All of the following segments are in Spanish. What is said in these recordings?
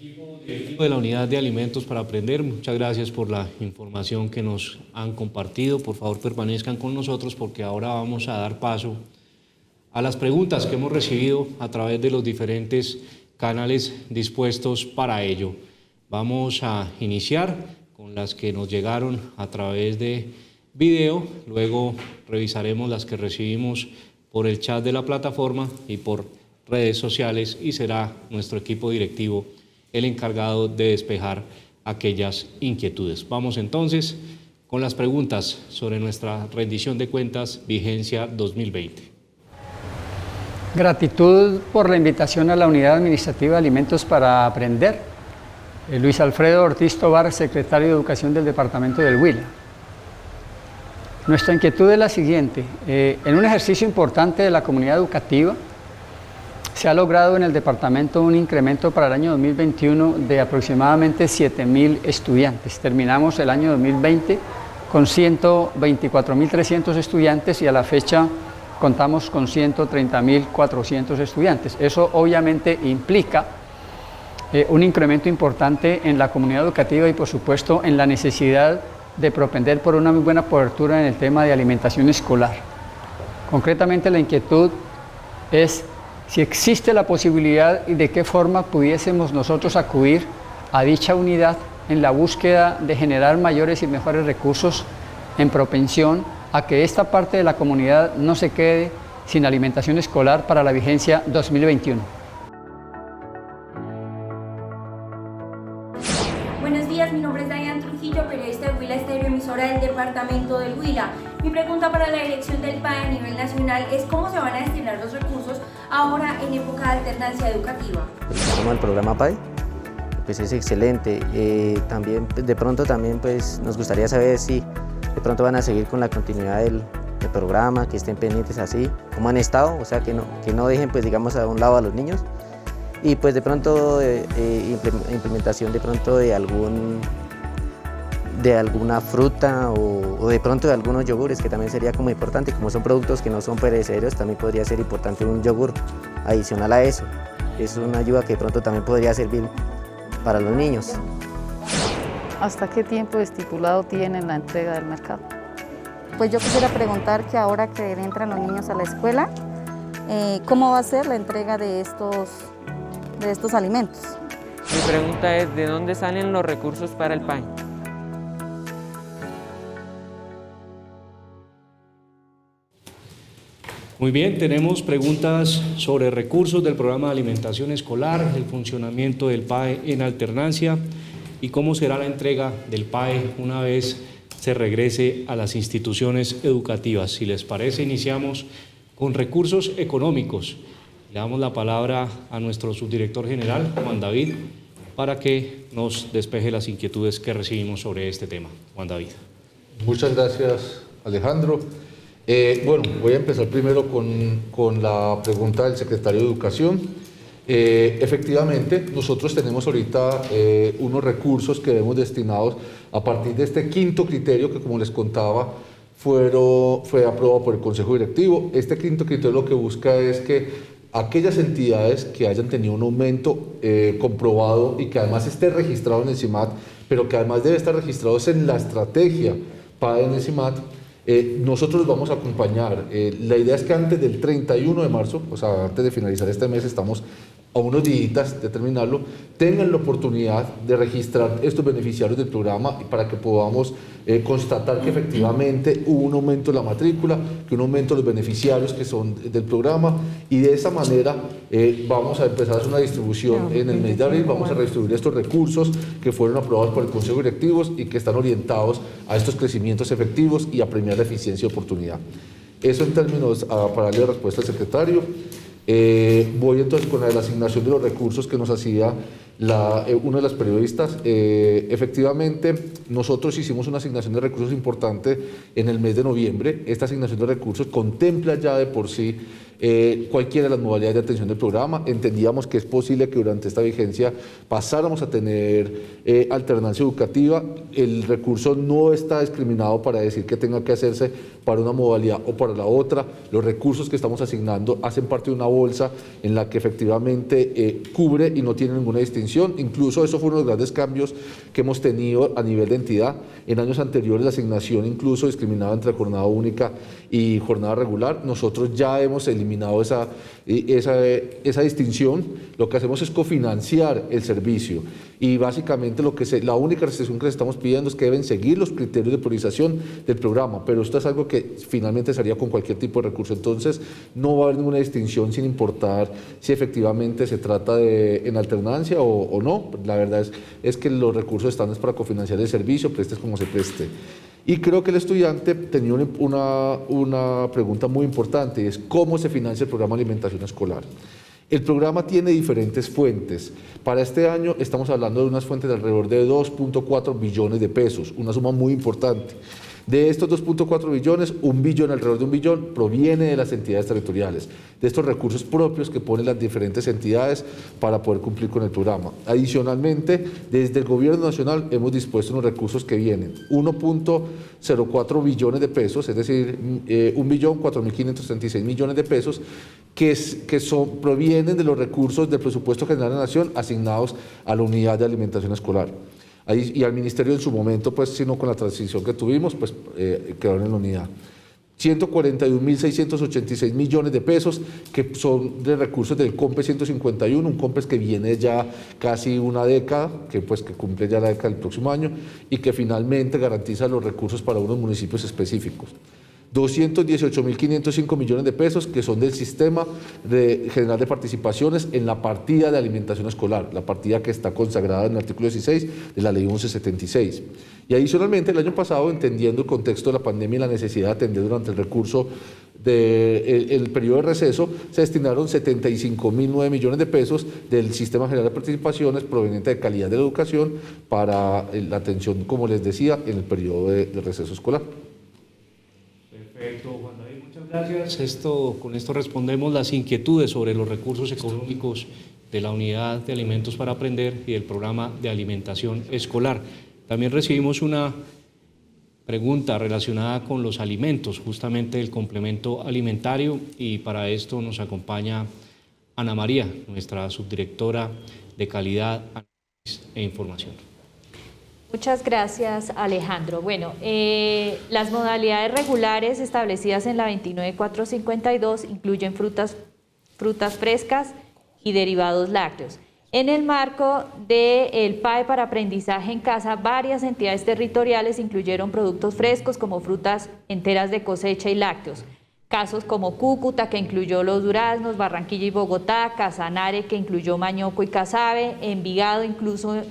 De la Unidad de Alimentos para Aprender, muchas gracias por la información que nos han compartido. Por favor, permanezcan con nosotros porque ahora vamos a dar paso a las preguntas que hemos recibido a través de los diferentes canales dispuestos para ello. Vamos a iniciar con las que nos llegaron a través de video, luego revisaremos las que recibimos por el chat de la plataforma y por redes sociales, y será nuestro equipo directivo el encargado de despejar aquellas inquietudes. Vamos entonces con las preguntas sobre nuestra rendición de cuentas vigencia 2020. Gratitud por la invitación a la Unidad Administrativa de Alimentos para Aprender. Luis Alfredo Ortiz Tobar, secretario de Educación del Departamento del Huila. Nuestra inquietud es la siguiente. En un ejercicio importante de la comunidad educativa, se ha logrado en el departamento un incremento para el año 2021 de aproximadamente 7.000 estudiantes. Terminamos el año 2020 con 124.300 estudiantes y a la fecha contamos con 130.400 estudiantes. Eso obviamente implica un incremento importante en la comunidad educativa y por supuesto en la necesidad de propender por una muy buena cobertura en el tema de alimentación escolar. Concretamente la inquietud es si existe la posibilidad y de qué forma pudiésemos nosotros acudir a dicha unidad en la búsqueda de generar mayores y mejores recursos en propensión a que esta parte de la comunidad no se quede sin alimentación escolar para la vigencia 2021. Buenos días, mi nombre es Dayan Trujillo, periodista de Huila Estéreo, emisora del departamento del Huila. Mi pregunta para la dirección del PAE a nivel nacional es cómo se van a destinar los recursos ahora en época de alternancia educativa. El programa PAE pues es excelente. También de pronto pues nos gustaría saber si de pronto van a seguir con la continuidad del programa, que estén pendientes así como han estado, o sea que no dejen pues digamos a un lado a los niños, y pues de pronto implementación de pronto de alguna fruta o de pronto de algunos yogures, que también sería como importante, como son productos que no son perecederos, también podría ser importante un yogur adicional a eso. Es una ayuda que de pronto también podría servir para los niños. ¿Hasta qué tiempo estipulado tienen la entrega del mercado? Pues yo quisiera preguntar que ahora que entran los niños a la escuela, ¿cómo va a ser la entrega de estos alimentos? Mi pregunta es, ¿de dónde salen los recursos para el PAE? Muy bien, tenemos preguntas sobre recursos del programa de alimentación escolar, el funcionamiento del PAE en alternancia y cómo será la entrega del PAE una vez se regrese a las instituciones educativas. Si les parece, iniciamos con recursos económicos. Le damos la palabra a nuestro subdirector general, Juan David, para que nos despeje las inquietudes que recibimos sobre este tema. Juan David. Muchas gracias, Alejandro. Bueno, voy a empezar primero con la pregunta del secretario de Educación. Efectivamente, nosotros tenemos ahorita unos recursos que vemos destinados a partir de este quinto criterio que, como les contaba, fue aprobado por el Consejo Directivo. Este quinto criterio lo que busca es que aquellas entidades que hayan tenido un aumento comprobado y que además esté registrado en el CIMAT, pero que además debe estar registrado en la estrategia PAE en el CIMAT, nosotros los vamos a acompañar. La idea es que antes del 31 de marzo, o sea, antes de finalizar este mes, estamos a unos días de terminarlo, tengan la oportunidad de registrar estos beneficiarios del programa para que podamos constatar que efectivamente hubo un aumento de la matrícula, que un aumento de los beneficiarios que son del programa, y de esa manera vamos a empezar a hacer una distribución en el mes de abril. Vamos a redistribuir estos recursos que fueron aprobados por el Consejo Directivo y que están orientados a estos crecimientos efectivos y a premiar la eficiencia y oportunidad. Eso en términos, para darle respuesta al secretario. Voy entonces con la asignación de los recursos que nos hacía una de las periodistas. Efectivamente, nosotros hicimos una asignación de recursos importante en el mes de noviembre. Esta asignación de recursos contempla ya de por sí cualquiera de las modalidades de atención del programa. Entendíamos que es posible que durante esta vigencia pasáramos a tener alternancia educativa. El recurso no está discriminado para decir que tenga que hacerse para una modalidad o para la otra. Los recursos que estamos asignando hacen parte de una bolsa en la que efectivamente cubre y no tiene ninguna distinción definición. Incluso eso fue uno de los grandes cambios que hemos tenido a nivel de entidad. En años anteriores la asignación incluso discriminaba entre jornada única y jornada regular. Nosotros ya hemos eliminado esa distinción. Lo que hacemos es cofinanciar el servicio y básicamente la única restricción que les estamos pidiendo es que deben seguir los criterios de priorización del programa, pero esto es algo que finalmente se haría con cualquier tipo de recurso. Entonces no va a haber ninguna distinción sin importar si efectivamente se trata de en alternancia o no. La verdad es que los recursos están para cofinanciar el servicio, prestes como se preste. Y creo que el estudiante tenía una pregunta muy importante, y es cómo se financia el programa de alimentación escolar. El programa tiene diferentes fuentes. Para este año estamos hablando de unas fuentes de alrededor de 2.4 billones de pesos, una suma muy importante. De estos 2.4 billones, alrededor de 1 billón, proviene de las entidades territoriales, de estos recursos propios que ponen las diferentes entidades para poder cumplir con el programa. Adicionalmente, desde el Gobierno Nacional hemos dispuesto unos recursos que vienen 1.04 billones de pesos, es decir, 1.4.536 millones de pesos, que provienen de los recursos del Presupuesto General de la Nación asignados a la Unidad de Alimentación Escolar. Y al Ministerio en su momento, pues, sino con la transición que tuvimos, pues quedaron en la unidad. 141.686 millones de pesos que son de recursos del COMPES 151, un COMPES que viene ya casi una década, que cumple ya la década del próximo año y que finalmente garantiza los recursos para unos municipios específicos. 218.505 millones de pesos que son del Sistema General de Participaciones en la partida de alimentación escolar, la partida que está consagrada en el artículo 16 de la Ley 1176. Y adicionalmente el año pasado, entendiendo el contexto de la pandemia y la necesidad de atender durante el recurso del periodo de receso, se destinaron 75.009 millones de pesos del Sistema General de Participaciones proveniente de calidad de la educación para la atención, como les decía, en el periodo de receso escolar. Perfecto, Juan David, muchas gracias. Con esto respondemos las inquietudes sobre los recursos económicos de la Unidad de Alimentos para Aprender y del Programa de Alimentación Escolar. También recibimos una pregunta relacionada con los alimentos, justamente el complemento alimentario, y para esto nos acompaña Ana María, nuestra subdirectora de Calidad, Análisis e Información. Muchas gracias, Alejandro. Bueno, las modalidades regulares establecidas en la 29452 incluyen frutas frescas y derivados lácteos. En el marco del PAE para aprendizaje en casa, varias entidades territoriales incluyeron productos frescos como frutas enteras de cosecha y lácteos. Casos como Cúcuta, que incluyó los duraznos, Barranquilla y Bogotá, Casanare, que incluyó mañoco y casabe, Envigado incluso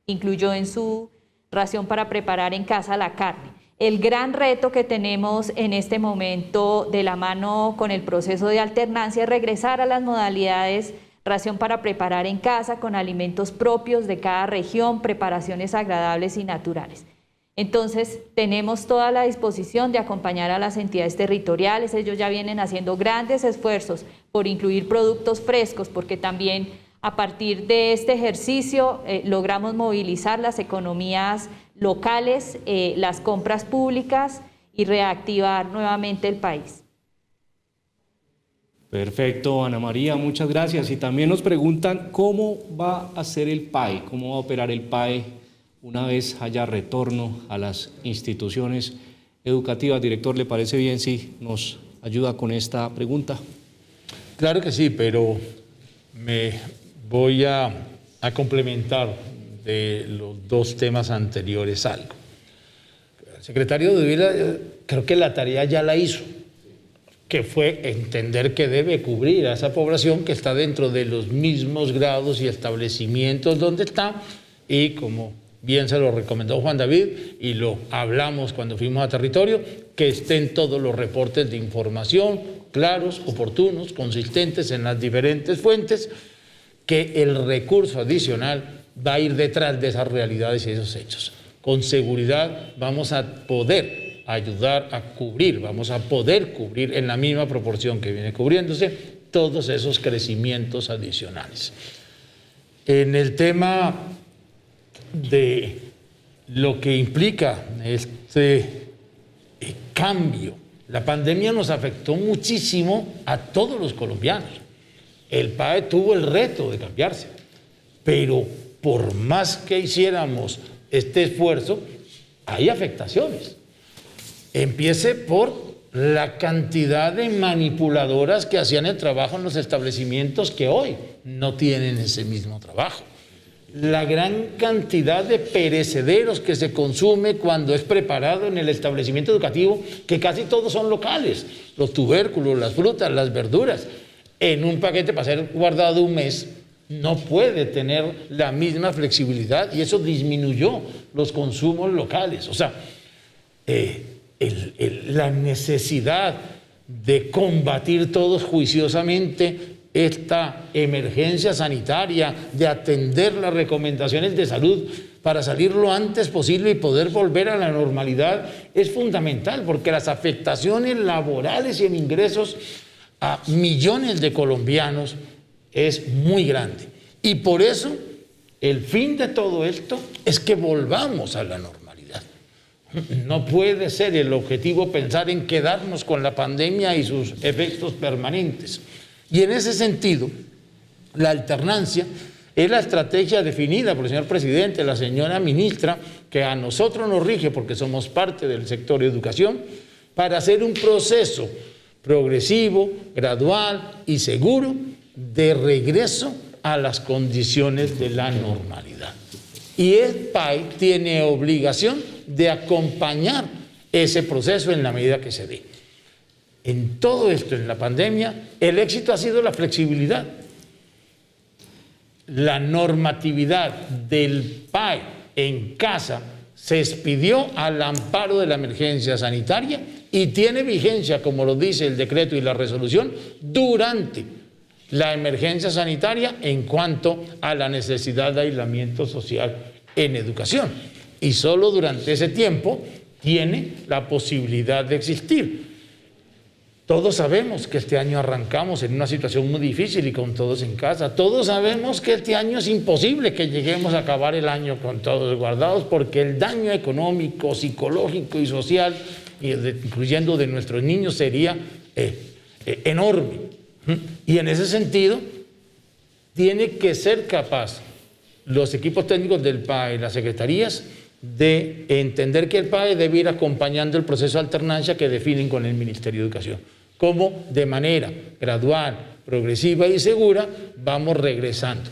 incluyó en su ración para preparar en casa la carne. El gran reto que tenemos en este momento de la mano con el proceso de alternancia es regresar a las modalidades ración para preparar en casa con alimentos propios de cada región, preparaciones agradables y naturales. Entonces, tenemos toda la disposición de acompañar a las entidades territoriales. Ellos ya vienen haciendo grandes esfuerzos por incluir productos frescos, porque también a partir de este ejercicio logramos movilizar las economías locales, las compras públicas y reactivar nuevamente el país. Perfecto, Ana María, muchas gracias. Y también nos preguntan cómo va a ser el PAE, cómo va a operar el PAE una vez haya retorno a las instituciones educativas. Director, ¿le parece bien si nos ayuda con esta pregunta? Claro que sí, pero me voy a complementar de los dos temas anteriores algo. El secretario de Vida, creo que la tarea ya la hizo, que fue entender que debe cubrir a esa población que está dentro de los mismos grados y establecimientos donde está, y como bien se lo recomendó Juan David y lo hablamos cuando fuimos a territorio, que estén todos los reportes de información claros, oportunos, consistentes en las diferentes fuentes, que el recurso adicional va a ir detrás de esas realidades y esos hechos. Con seguridad vamos a poder ayudar a cubrir, vamos a poder cubrir en la misma proporción que viene cubriéndose todos esos crecimientos adicionales. En el tema de lo que implica este cambio, la pandemia nos afectó muchísimo a todos los colombianos. El PAE tuvo el reto de cambiarse. pero por más que hiciéramos este esfuerzo, hay afectaciones. Empiece por la cantidad de manipuladoras que hacían el trabajo en los establecimientos que hoy no tienen ese mismo trabajo. La gran cantidad de perecederos que se consume cuando es preparado en el establecimiento educativo, que casi todos son locales, los tubérculos, las frutas, las verduras, en un paquete para ser guardado un mes, no puede tener la misma flexibilidad y eso disminuyó los consumos locales. O sea, la necesidad de combatir todos juiciosamente esta emergencia sanitaria, de atender las recomendaciones de salud para salir lo antes posible y poder volver a la normalidad, es fundamental, porque las afectaciones laborales y en ingresos a millones de colombianos es muy grande. Y por eso el fin de todo esto es que volvamos a la normalidad. No puede ser el objetivo pensar en quedarnos con la pandemia y sus efectos permanentes. Y en ese sentido, la alternancia es la estrategia definida por el señor presidente, la señora ministra, que a nosotros nos rige porque somos parte del sector de educación, para hacer un proceso progresivo, gradual y seguro de regreso a las condiciones de la normalidad. Y el PAE tiene obligación de acompañar ese proceso en la medida que se dé. En todo esto, en la pandemia, el éxito ha sido la flexibilidad. La normatividad del PAE en casa se expidió al amparo de la emergencia sanitaria y tiene vigencia, como lo dice el decreto y la resolución, durante la emergencia sanitaria en cuanto a la necesidad de aislamiento social en educación. Y solo durante ese tiempo tiene la posibilidad de existir. Todos sabemos que este año arrancamos en una situación muy difícil y con todos en casa. Todos sabemos que este año es imposible que lleguemos a acabar el año con todos guardados porque el daño económico, psicológico y social, incluyendo de nuestros niños, sería enorme. Y en ese sentido, tiene que ser capaz los equipos técnicos del PAE, las secretarías, de entender que el PAE debe ir acompañando el proceso de alternancia que definen con el Ministerio de Educación. Cómo de manera gradual, progresiva y segura vamos regresando.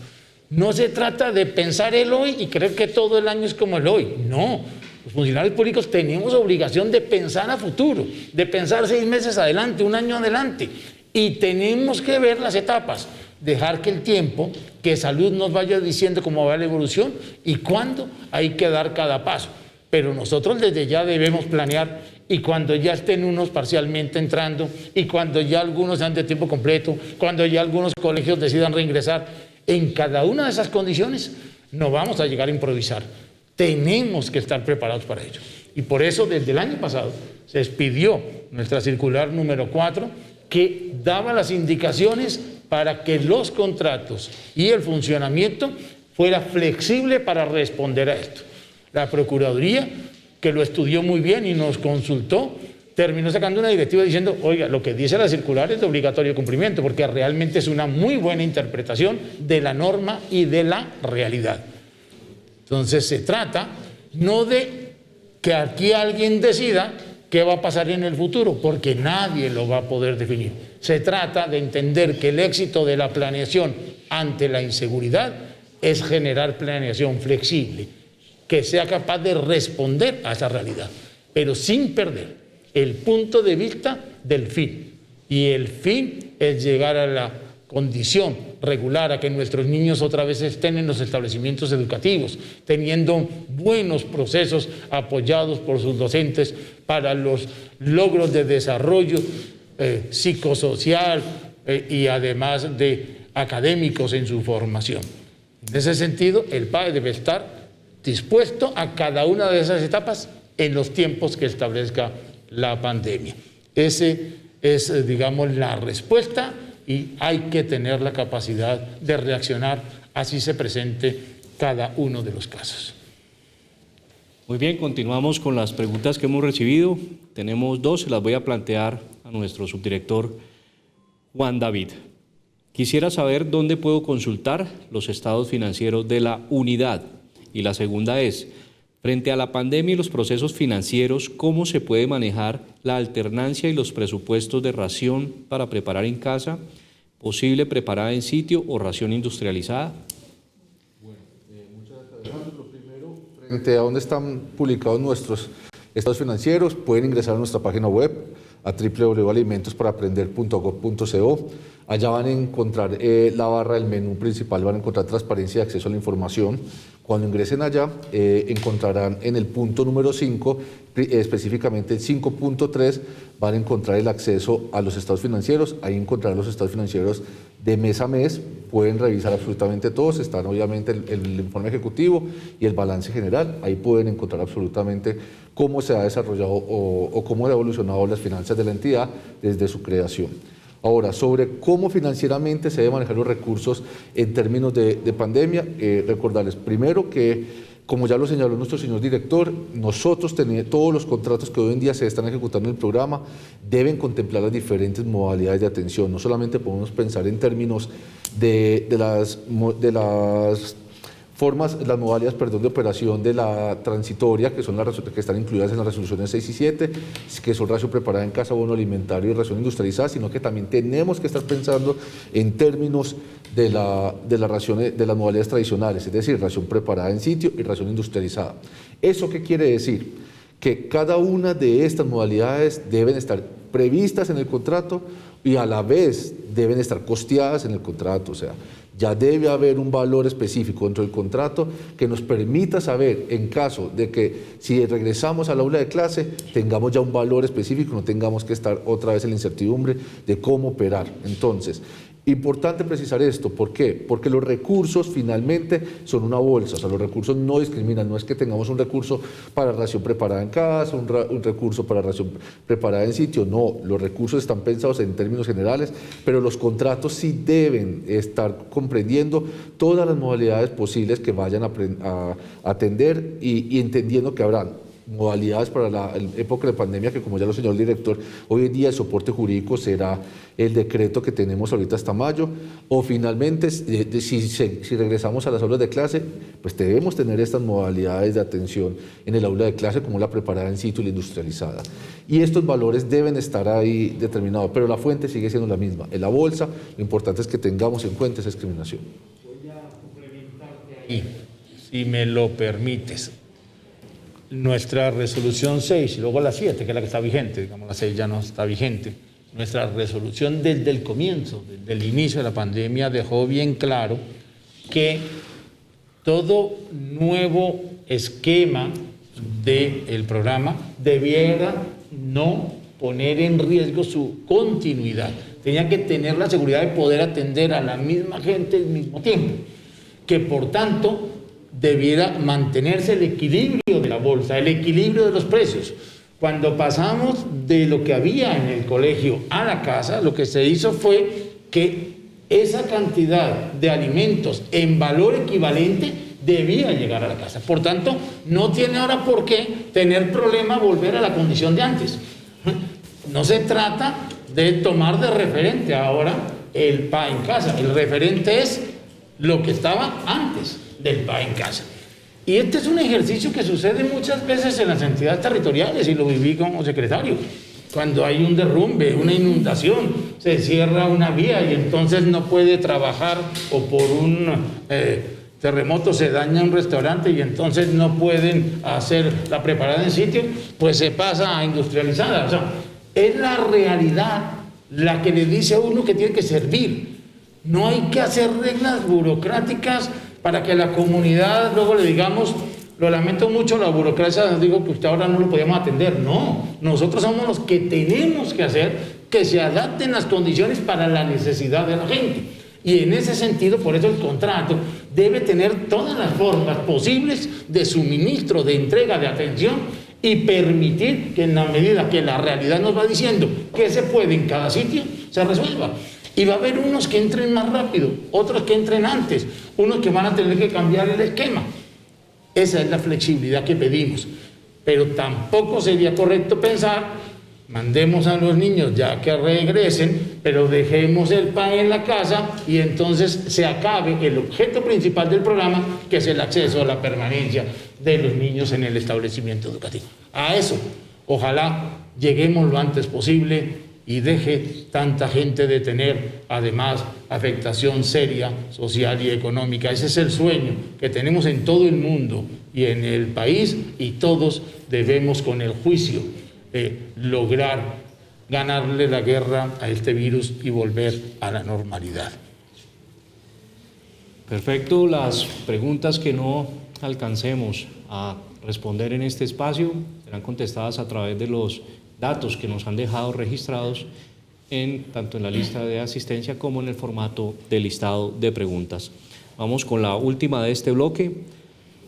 No se trata de pensar el hoy y creer que todo el año es como el hoy. No, los funcionarios públicos tenemos obligación de pensar a futuro, de pensar 6 meses adelante, 1 año adelante. Y tenemos que ver las etapas, dejar que el tiempo, que salud nos vaya diciendo cómo va la evolución y cuándo hay que dar cada paso. Pero nosotros desde ya debemos planear y cuando ya estén unos parcialmente entrando y cuando ya algunos sean de tiempo completo, cuando ya algunos colegios decidan reingresar, en cada una de esas condiciones no vamos a llegar a improvisar. Tenemos que estar preparados para ello. Y por eso desde el año pasado se expidió nuestra circular número 4 que daba las indicaciones para que los contratos y el funcionamiento fuera flexible para responder a esto. La Procuraduría, que lo estudió muy bien y nos consultó, terminó sacando una directiva diciendo, oiga, lo que dice la circular es de obligatorio cumplimiento, porque realmente es una muy buena interpretación de la norma y de la realidad. Entonces se trata no de que aquí alguien decida qué va a pasar en el futuro, porque nadie lo va a poder definir. Se trata de entender que el éxito de la planeación ante la inseguridad es generar planeación flexible, que sea capaz de responder a esa realidad, pero sin perder el punto de vista del fin. Y el fin es llegar a la condición regular, a que nuestros niños otra vez estén en los establecimientos educativos, teniendo buenos procesos apoyados por sus docentes para los logros de desarrollo psicosocial y además de académicos en su formación. En ese sentido, el PAE debe estar dispuesto a cada una de esas etapas en los tiempos que establezca la pandemia. Ese es, digamos, la respuesta y hay que tener la capacidad de reaccionar así se presente cada uno de los casos. Muy bien, continuamos con las preguntas que hemos recibido. Tenemos 2, se las voy a plantear a nuestro subdirector Juan David. Quisiera saber dónde puedo consultar los estados financieros de la unidad. Y la segunda es, frente a la pandemia y los procesos financieros, ¿cómo se puede manejar la alternancia y los presupuestos de ración para preparar en casa, posible preparada en sitio o ración industrializada? Muchas gracias, Alejandro. Lo primero, frente a dónde están publicados nuestros estados financieros, pueden ingresar a nuestra página web a www.alimentosparaaprender.gov.co. Allá van a encontrar la barra del menú principal, van a encontrar transparencia y acceso a la información. Cuando ingresen allá, encontrarán en el punto número 5, específicamente el 5.3, van a encontrar el acceso a los estados financieros. Ahí encontrarán los estados financieros de mes a mes. Pueden revisar absolutamente todos. Están obviamente el informe ejecutivo y el balance general. Ahí pueden encontrar absolutamente cómo se ha desarrollado o cómo han evolucionado las finanzas de la entidad desde su creación. Ahora, sobre cómo financieramente se deben manejar los recursos en términos de pandemia, recordarles primero que, como ya lo señaló nuestro señor director, nosotros todos los contratos que hoy en día se están ejecutando en el programa deben contemplar las diferentes modalidades de atención. No solamente podemos pensar en términos de las formas, las modalidades, de operación de la transitoria, que son las que están incluidas en las resoluciones 6 y 7, que son ración preparada en casa, bono alimentario y ración industrializada, sino que también tenemos que estar pensando en términos de las modalidades tradicionales, es decir, ración preparada en sitio y ración industrializada. ¿Eso qué quiere decir? Que cada una de estas modalidades deben estar previstas en el contrato y a la vez deben estar costeadas en el contrato, o sea, ya debe haber un valor específico dentro del contrato que nos permita saber, en caso de que si regresamos al aula de clase, tengamos ya un valor específico, no tengamos que estar otra vez en la incertidumbre de cómo operar. Entonces, importante precisar esto, ¿por qué? Porque los recursos finalmente son una bolsa, o sea, los recursos no discriminan, no es que tengamos un recurso para ración preparada en casa, un recurso para ración preparada en sitio, no, los recursos están pensados en términos generales, pero los contratos sí deben estar comprendiendo todas las modalidades posibles que vayan a atender y entendiendo que habrán modalidades para la época de pandemia, que como ya lo señaló el director, hoy en día el soporte jurídico será el decreto que tenemos ahorita hasta mayo, o finalmente si regresamos a las aulas de clase, pues debemos tener estas modalidades de atención en el aula de clase como la preparada en sitio y la industrializada. Y estos valores deben estar ahí determinados, pero la fuente sigue siendo la misma. En la bolsa, lo importante es que tengamos en cuenta esa discriminación. Voy a complementarte ahí, si me lo permites. Nuestra resolución 6 y luego la 7, que es la que está vigente, digamos la 6 ya no está vigente, nuestra resolución desde el comienzo, desde el inicio de la pandemia, dejó bien claro que todo nuevo esquema del programa debiera no poner en riesgo su continuidad. Tenía que tener la seguridad de poder atender a la misma gente al mismo tiempo, que por tanto debiera mantenerse el equilibrio de la bolsa, el equilibrio de los precios. Cuando pasamos de lo que había en el colegio a la casa, lo que se hizo fue que esa cantidad de alimentos en valor equivalente debía llegar a la casa. Por tanto, no tiene ahora por qué tener problema volver a la condición de antes. No se trata de tomar de referente ahora el PA en casa. El referente es lo que estaba antes del PA en casa. Y este es un ejercicio que sucede muchas veces en las entidades territoriales, y lo viví como secretario. Cuando hay un derrumbe, una inundación, se cierra una vía y entonces no puede trabajar, o por un terremoto se daña un restaurante y entonces no pueden hacer la preparada en sitio, pues se pasa a industrializada. O sea, es la realidad la que le dice a uno que tiene que servir. No hay que hacer reglas burocráticas para que la comunidad luego le digamos, lo lamento mucho, la burocracia nos dijo que usted ahora no lo podíamos atender. No, nosotros somos los que tenemos que hacer que se adapten las condiciones para la necesidad de la gente. Y en ese sentido, por eso el contrato debe tener todas las formas posibles de suministro, de entrega, de atención, y permitir que en la medida que la realidad nos va diciendo que se puede en cada sitio, se resuelva. Y va a haber unos que entren más rápido, otros que entren antes, unos que van a tener que cambiar el esquema. Esa es la flexibilidad que pedimos. Pero tampoco sería correcto pensar mandemos a los niños ya que regresen, pero dejemos el PAE en la casa y entonces se acabe el objeto principal del programa, que es el acceso a la permanencia de los niños en el establecimiento educativo. A eso, ojalá lleguemos lo antes posible y deje tanta gente de tener, además, afectación seria, social y económica. Ese es el sueño que tenemos en todo el mundo y en el país, y todos debemos, con el juicio, lograr ganarle la guerra a este virus y volver a la normalidad. Perfecto. Las preguntas que no alcancemos a responder en este espacio serán contestadas a través de los datos que nos han dejado registrados tanto en la lista de asistencia como en el formato de listado de preguntas. Vamos con la última de este bloque.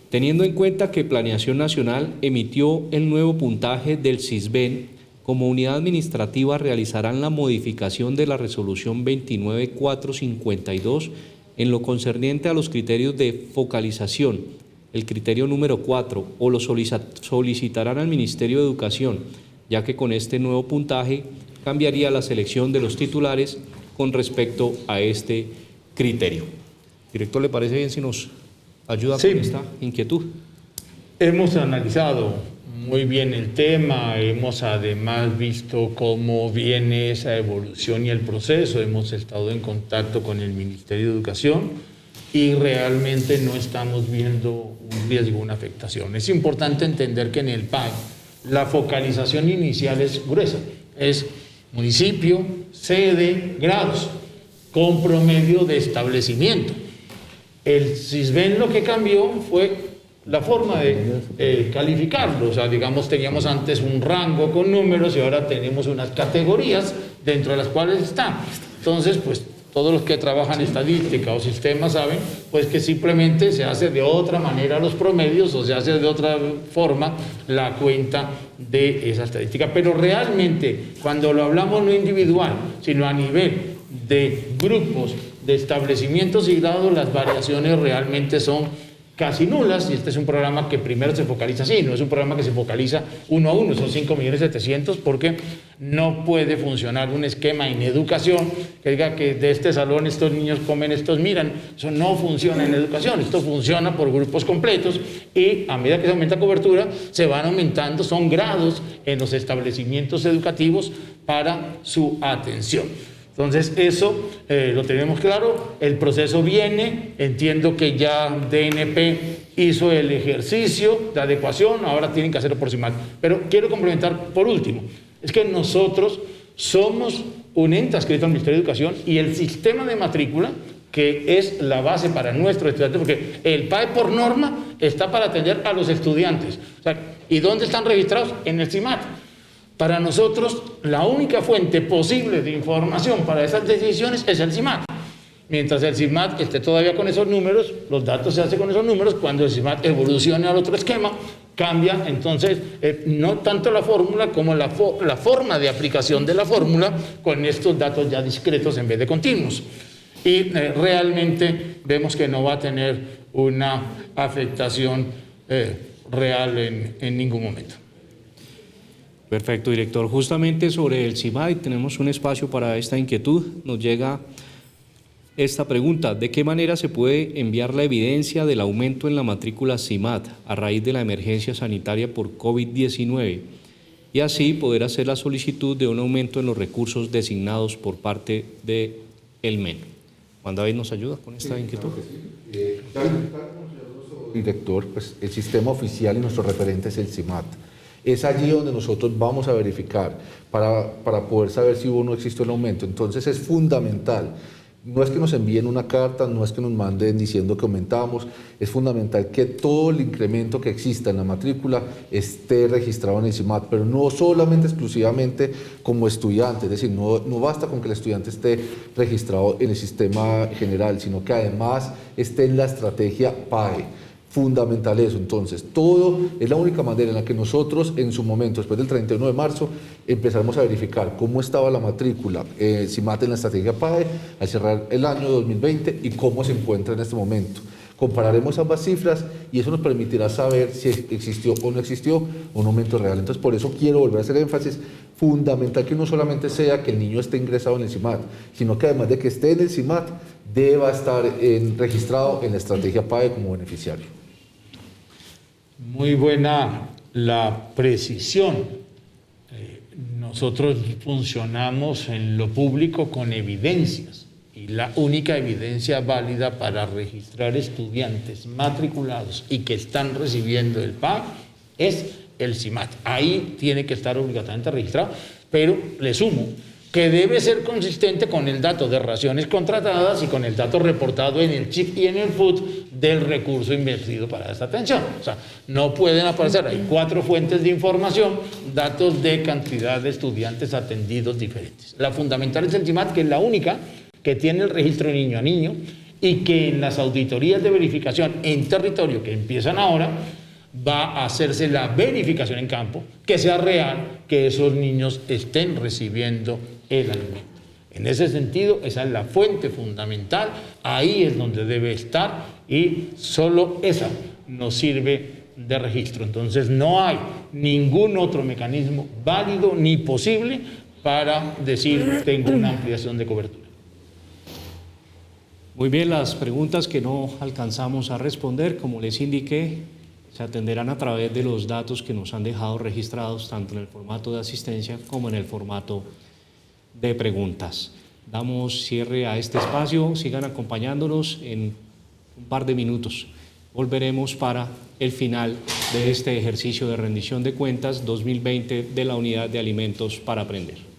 Teniendo en cuenta que Planeación Nacional emitió el nuevo puntaje del CISBEN, como unidad administrativa realizarán la modificación de la resolución 29452 en lo concerniente a los criterios de focalización, el criterio número 4, o lo solicitarán al Ministerio de Educación, ya que con este nuevo puntaje cambiaría la selección de los titulares con respecto a este criterio. Director, ¿le parece bien si nos ayuda con esta inquietud? Hemos analizado muy bien el tema, hemos además visto cómo viene esa evolución y el proceso, hemos estado en contacto con el Ministerio de Educación y realmente no estamos viendo un riesgo, una afectación. Es importante entender que en el PAE la focalización inicial es gruesa, es municipio, sede, grados, con promedio de establecimiento. El CISBEN lo que cambió fue la forma de calificarlo, o sea, digamos, teníamos antes un rango con números y ahora tenemos unas categorías dentro de las cuales está. Entonces, pues, todos los que trabajan estadística o sistemas saben pues que simplemente se hace de otra manera los promedios o se hace de otra forma la cuenta de esa estadística. Pero realmente cuando lo hablamos no individual, sino a nivel de grupos, de establecimientos y grados, las variaciones realmente son casi nulas, y este es un programa que primero se focaliza así, no es un programa que se focaliza uno a uno, son 5.700.000, porque no puede funcionar un esquema en educación que diga que de este salón estos niños comen, estos miran. Eso no funciona en educación, esto funciona por grupos completos y a medida que se aumenta cobertura se van aumentando, son grados en los establecimientos educativos para su atención. Entonces eso lo tenemos claro, el proceso viene, entiendo que ya DNP hizo el ejercicio de adecuación, ahora tienen que hacerlo por CIMAT. Pero quiero complementar por último, es que nosotros somos un ente adscrito al Ministerio de Educación y el sistema de matrícula, que es la base para nuestros estudiantes, porque el PAE por norma está para atender a los estudiantes. O sea, ¿y dónde están registrados? En el CIMAT. Para nosotros, la única fuente posible de información para esas decisiones es el CIMAT. Mientras el CIMAT esté todavía con esos números, los datos se hacen con esos números. Cuando el CIMAT evolucione al otro esquema, cambia entonces no tanto la fórmula como la forma de aplicación de la fórmula con estos datos ya discretos en vez de continuos. Y realmente vemos que no va a tener una afectación real en ningún momento. Perfecto, director. Justamente sobre el CIMAT tenemos un espacio para esta inquietud. Nos llega esta pregunta: ¿de qué manera se puede enviar la evidencia del aumento en la matrícula CIMAT a raíz de la emergencia sanitaria por COVID-19 y así poder hacer la solicitud de un aumento en los recursos designados por parte del MEN? Juan David, ¿nos ayuda con esta inquietud? Claro que sí. Director, pues el sistema oficial y nuestro referente es el CIMAT. Es allí donde nosotros vamos a verificar para poder saber si hubo o no existe un aumento. Entonces es fundamental. No es que nos envíen una carta, no es que nos manden diciendo que aumentamos, es fundamental que todo el incremento que exista en la matrícula esté registrado en el CIMAT, pero no solamente exclusivamente como estudiante, es decir, no basta con que el estudiante esté registrado en el sistema general, sino que además esté en la estrategia PAE. Fundamental eso. Entonces, todo es la única manera en la que nosotros en su momento, después del 31 de marzo, empezaremos a verificar cómo estaba la matrícula CIMAT en la estrategia PAE al cerrar el año 2020 y cómo se encuentra en este momento. Compararemos ambas cifras y eso nos permitirá saber si existió o no existió un aumento real. Entonces, por eso quiero volver a hacer énfasis, fundamental que no solamente sea que el niño esté ingresado en el CIMAT, sino que además de que esté en el CIMAT, deba estar registrado en la estrategia PAE como beneficiario. Muy buena la precisión. Nosotros funcionamos en lo público con evidencias y la única evidencia válida para registrar estudiantes matriculados y que están recibiendo el PAE es el CIMAT. Ahí tiene que estar obligatoriamente registrado, pero le sumo que debe ser consistente con el dato de raciones contratadas y con el dato reportado en el chip y en el FUT del recurso invertido para esta atención. O sea, no pueden aparecer, hay 4 fuentes de información, datos de cantidad de estudiantes atendidos diferentes. La fundamental es el CIMAT, que es la única que tiene el registro niño a niño y que en las auditorías de verificación en territorio que empiezan ahora, va a hacerse la verificación en campo, que sea real, que esos niños estén recibiendo el alimento. En ese sentido, esa es la fuente fundamental, ahí es donde debe estar y solo esa nos sirve de registro. Entonces no hay ningún otro mecanismo válido ni posible para decir tengo una ampliación de cobertura. Muy bien, las preguntas que no alcanzamos a responder, como les indiqué, se atenderán a través de los datos que nos han dejado registrados tanto en el formato de asistencia como en el formato de preguntas. Damos cierre a este espacio, sigan acompañándonos en un par de minutos. Volveremos para el final de este ejercicio de rendición de cuentas 2020 de la Unidad de Alimentos para Aprender.